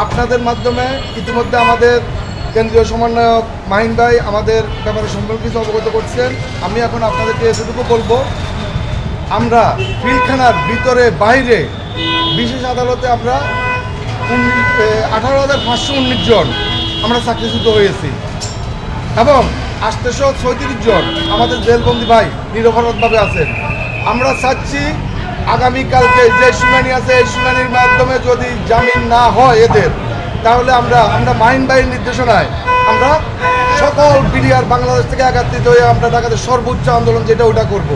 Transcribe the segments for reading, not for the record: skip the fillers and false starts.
আপনাদের মাধ্যমে ইতিমধ্যে আমাদের কেন্দ্রীয় সমন্বয়ক মাহিন ভাই আমাদের ব্যাপারে সম্পর্কে কিছু অবগত করছেন। আমি এখন আপনাদেরকে এতটুকু বলবো, আমরা পিলখানার ভিতরে বাইরে বিশেষ আদালতে আমরা 18,519 জন আমরা চাকরিচ্যুত হয়েছি এবং 836 জন আমাদের জেলবন্দি ভাই নিরপরাধভাবে আছেন। আমরা চাচ্ছি আগামীকালকে যে শুনানি আছে এই শুনানির মাধ্যমে যদি জামিন না হয় এদের, তাহলে আমরা মাহিন ভাইয়ের নির্দেশনায় আমরা সকল বিডিআর বাংলাদেশ থেকে একত্রিত হয়ে আমরা ঢাকাতে সর্বোচ্চ আন্দোলন যেটা ওটা করব।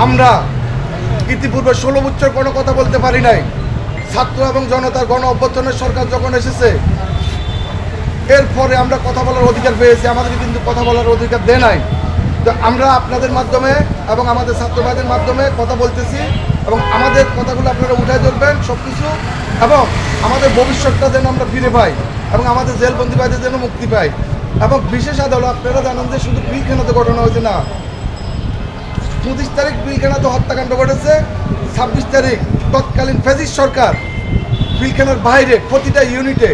আমরা ইতিপূর্বে 16 বছর কোনো কথা বলতে পারি নাই। ছাত্র এবং জনতার গণ অভ্যুত্থানের সরকার যখন এসেছে এরপরে আমরা কথা বলার অধিকার পেয়েছি, আমাদেরকে কিন্তু কথা বলার অধিকার দেয় নাই। তো আমরা আপনাদের মাধ্যমে এবং আমাদের ছাত্রবাদের মাধ্যমে কথা বলতেছি এবং আমাদের কথাগুলো আপনারা উঠাই ধরবেন সব কিছু, এবং আমাদের ভবিষ্যৎটা যেন আমরা ফিরে পাই এবং আমাদের জেলবন্দি ভাইদের যেন মুক্তি পাই। এবং বিশেষ আদালত আপনারা জানেন যে শুধু পিলখানাতে ঘটনা হয়েছে না, 25 তারিখ পিলখানাতে হত্যাকাণ্ড ঘটেছে, 26 তারিখ তৎকালীন ফ্যাসিস্ট সরকার পিলখানার বাইরে প্রতিটা ইউনিটে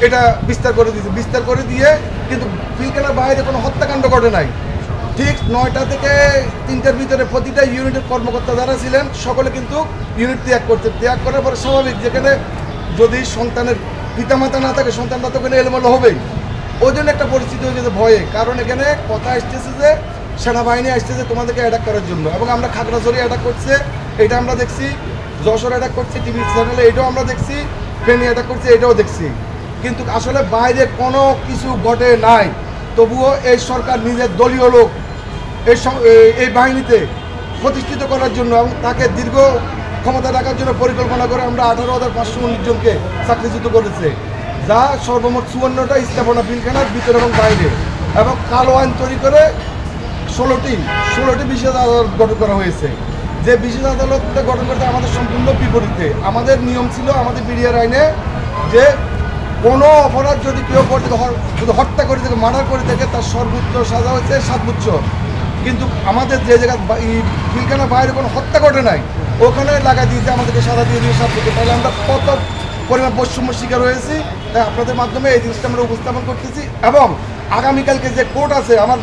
এটা বিস্তার করে দিয়েছে। বিস্তার করে দিয়ে কিন্তু পিলখানার বাইরে কোনো হত্যাকাণ্ড ঘটে নাই। ঠিক 9টা থেকে 3টার ভিতরে প্রতিটা ইউনিটের কর্মকর্তা যারা ছিলেন সকলে কিন্তু ইউনিট ত্যাগ করছে। ত্যাগ করার পরে স্বাভাবিক, যেখানে যদি সন্তানের পিতামাতা না থাকে সন্তানটা তো ওখানে এলোমেলো হবেই। ওই জন্য একটা পরিস্থিতি হয়ে গেছে ভয়ে, কারণ এখানে কথা আসতেছে যে সেনাবাহিনী আসতেছে তোমাদেরকে অ্যাটাক করার জন্য, এবং আমরা খাগড়াছড়ি অ্যাটাক করছে এটা আমরা দেখছি, যশোর অ্যাটাক করছে টিভি চ্যানেলে এটাও আমরা দেখছি, ফেনী অ্যাটাক করছে এটাও দেখছি, কিন্তু আসলে বাইরে কোনো কিছু ঘটে নাই। তবুও এই সরকার নিজের দলীয় লোক এই বাহিনীতে প্রতিষ্ঠিত করার জন্য এবং তাকে দীর্ঘ ক্ষমতা রাখার জন্য পরিকল্পনা করে আমরা 18,519 জনকে চাকরিচ্যুত করেছে, যা সর্বমোট 54টা স্থাপনা পিলখানার ভিতরে এবং বাইরে, এবং কালো আইন তৈরি করে 16টি বিশেষ আদালত গঠন করা হয়েছে। যে বিশেষ আদালতটা গঠন করতে আমাদের সম্পূর্ণ বিপরীতে। আমাদের নিয়ম ছিল আমাদের বিডিআর আইনে যে কোনো অপরাধ যদি কেউ করতে যদি হত্যা করে থাকে, মার্ডার করে থাকে, তার সর্বোচ্চ সাজা হচ্ছে 7 বছর। কিন্তু আমাদের যে জায়গায় পিলখানার বাইরে কোনো হত্যা ঘটে নাই ওখানে লাগাই দিয়েছে আমাদেরকে সাজা দিয়ে 7 বছর। তাহলে আমরা কত পরিমাণ বৈষম্য শিকার হয়েছি, তাই আপনাদের মাধ্যমে এই জিনিসটা আমরা উপস্থাপন করতেছি। এবং আগামীকালকে যে কোর্ট আছে আমার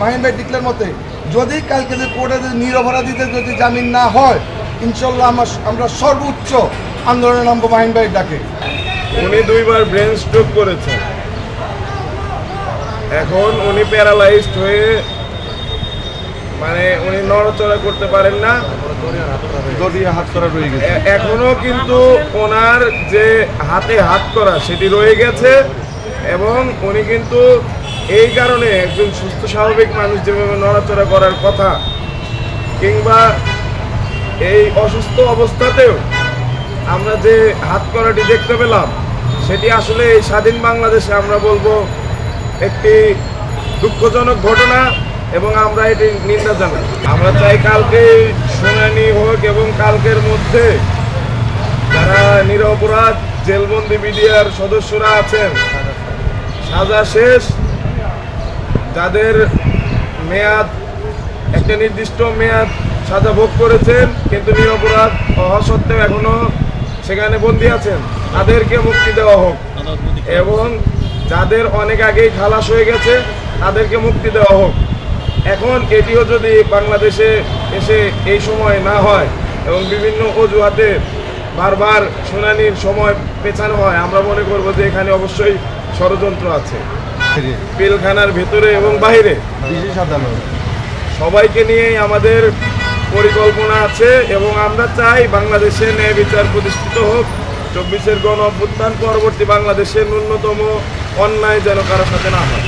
মাহিন ভাই ডিক্লেয়ার মতে, যদি কালকে যে কোর্টে যদি নিরপরাধীদের যদি জামিন না হয় ইনশাল্লাহ আমরা সর্বোচ্চ আন্দোলনে নামবো মাহিন ভাইয়ের ডাকে। উনি 2বার ব্রেন স্ট্রোক করেছেন, এখন উনি প্যারালাইজড হয়ে মানে উনি নড়াচড়া করতে পারেন না, হাত করা রয়ে গেছে। এখনো কিন্তু ওনার যে হাতে হাত করা সেটি রয়ে গেছে, এবং উনি কিন্তু এই কারণে একজন সুস্থ স্বাভাবিক মানুষ যেভাবে নড়াচড়া করার কথা কিংবা এই অসুস্থ অবস্থাতেও আমরা যে হাত করাটি দেখতে পেলাম সেটি আসলে এই স্বাধীন বাংলাদেশে আমরা বলবো একটি দুঃখজনক ঘটনা, এবং আমরা এটি নিন্দা জানাই। আমরা চাই কালকে শুনানি হোক এবং কালকের মধ্যে যারা নিরপরাধ জেলবন্দি বিডিআর সদস্যরা আছেন সাজা শেষ, যাদের মেয়াদ একটা নির্দিষ্ট মেয়াদ সাজা ভোগ করেছেন কিন্তু নিরপরাধ হওয়া সত্ত্বেও এখনো সেখানে বন্দী আছেন, তাদেরকে মুক্তি দেওয়া হোক, এবং যাদের অনেক আগেই খালাস হয়ে গেছে তাদেরকে মুক্তি দেওয়া হোক। এখন এটিও যদি বাংলাদেশে এসে এই সময় না হয় এবং বিভিন্ন অজুহাতে বারবার শুনানির সময় পেছানো হয়, আমরা মনে করব যে এখানে অবশ্যই ষড়যন্ত্র আছে। পিলখানার ভেতরে এবং বাইরে বিশেষ আদালত সবাইকে নিয়েই আমাদের পরিকল্পনা আছে, এবং আমরা চাই বাংলাদেশে ন্যায় বিচার প্রতিষ্ঠিত হোক। 24-এর গণ অভ্যুত্থান পরবর্তী বাংলাদেশের ন্যূনতম অন্যায় যেন কারোর সাথে না হয়।